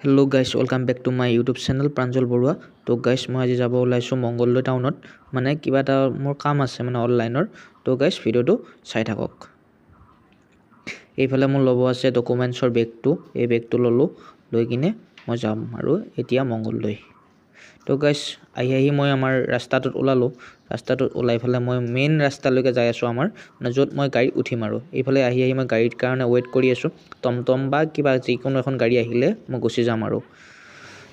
Hello' guys welcome back to my YouTube channel Pranjal Baruah. তো guys মই আজি যাব ওলাইছোঁ মংগলদৈ টাউনত, মানে কিবা এটা মোৰ কাম আছে মানে অনলাইনৰ। তো গাইজ ভিডিঅ'টো চাই থাকক। এইফালে মোৰ ল'ব আছে ডকুমেণ্টছৰ বেগটো, এই বেগটো ল'লোঁ, লৈ কিনে মই যাম আৰু এতিয়া মংগলদৈ। তো গাইজ আহি মই আমাৰ ৰাস্তাটোত ওলালোঁ। ৰাস্তাটোত ওলাই ফালে মই মেইন ৰাস্তালৈকে যাই আছোঁ আমাৰ, মানে য'ত মই গাড়ীত উঠিম আৰু। এইফালে আহি মই গাড়ীৰ কাৰণে ৱেইট কৰি আছোঁ, টমটম বা কিবা যিকোনো এখন গাড়ী আহিলে মই গুচি যাম আৰু।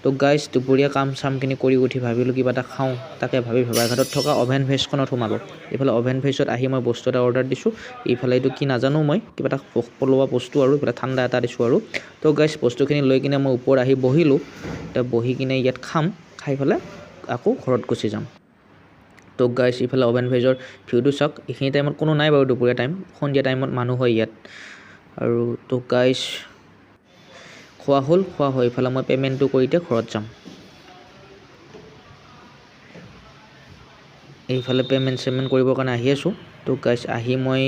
তো গাইজ দুপৰীয়া কাম চামখিনি কৰি উঠি ভাবিলোঁ কিবা এটা খাওঁ, তাকে ভাবি ভেবাঘাটত থকা অভেন ভেজখনত সোমালোঁ। এইফালে অভেন ভেজত আহি মই বস্তু এটা অৰ্ডাৰ দিছোঁ। এইফালে এইটো কি নাজানো, মই কিবা এটা পলোৱা বস্তু আৰু এইফালে ঠাণ্ডা এটা দিছোঁ আৰু। তো গাইজ বস্তুখিনি লৈ কিনে মই ওপৰত আহি বহিলোঁ। এতিয়া বহি কিনে ইয়াত খাই পেলাই আকৌ ঘৰত গুচি যাম। তো গাইজ ইফালে অভেন ভেজৰ ভিউটো চাওক। এইখিনি টাইমত কোনো নাই বাৰু, দুপৰীয়া টাইম, সন্ধিয়া টাইমত মানুহ হয় ইয়াত আৰু। তো গাইজ খোৱা হৈ ইফালে মই পে'মেণ্টটো কৰি এতিয়া ঘৰত যাম। এইফালে পে'মেণ্ট কৰিবৰ কাৰণে আহি আছোঁ। তো গাইজ আহি মই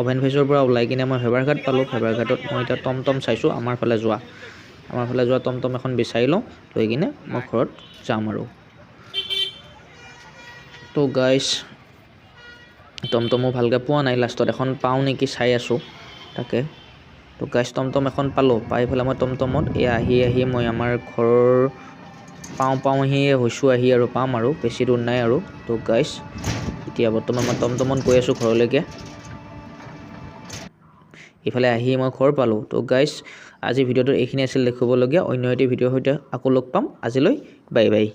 অভেন ভেজৰ পৰা ওলাই কিনে মই ভেবাৰঘাট পালোঁ। ভেবাৰঘাটত মই এতিয়া টমটম চাইছোঁ আমাৰ ফালে যোৱা টমটম এখন বিচাৰি লওঁ, লৈ কিনে মই ঘৰত যাম আৰু। তো গাইজ টমটমো ভালকৈ পোৱা নাই, লাষ্টত এখন পাওঁ নেকি চাই আছোঁ তাকে। তো গাইজ টমটম এখন পালোঁ, পাই পেলাই মই টমটমত আহি মই আমাৰ ঘৰৰ পাওঁহিয়ে হৈছোঁ আৰু পাম আৰু, বেছি দূৰ নাই আৰু। তো গাইজ এতিয়া বৰ্তমান মই টমটমত গৈ আছোঁ ঘৰলৈকে। ইফালে আহি মই ঘৰ পালোঁ। তো গাইজ আজি ভিডিঅ'টো এইখিনি আছিল দেখিবলগীয়া। অন্য এটি ভিডিঅ'ৰ সৈতে আকৌ লগ পাম। আজিলৈ বাই বাই।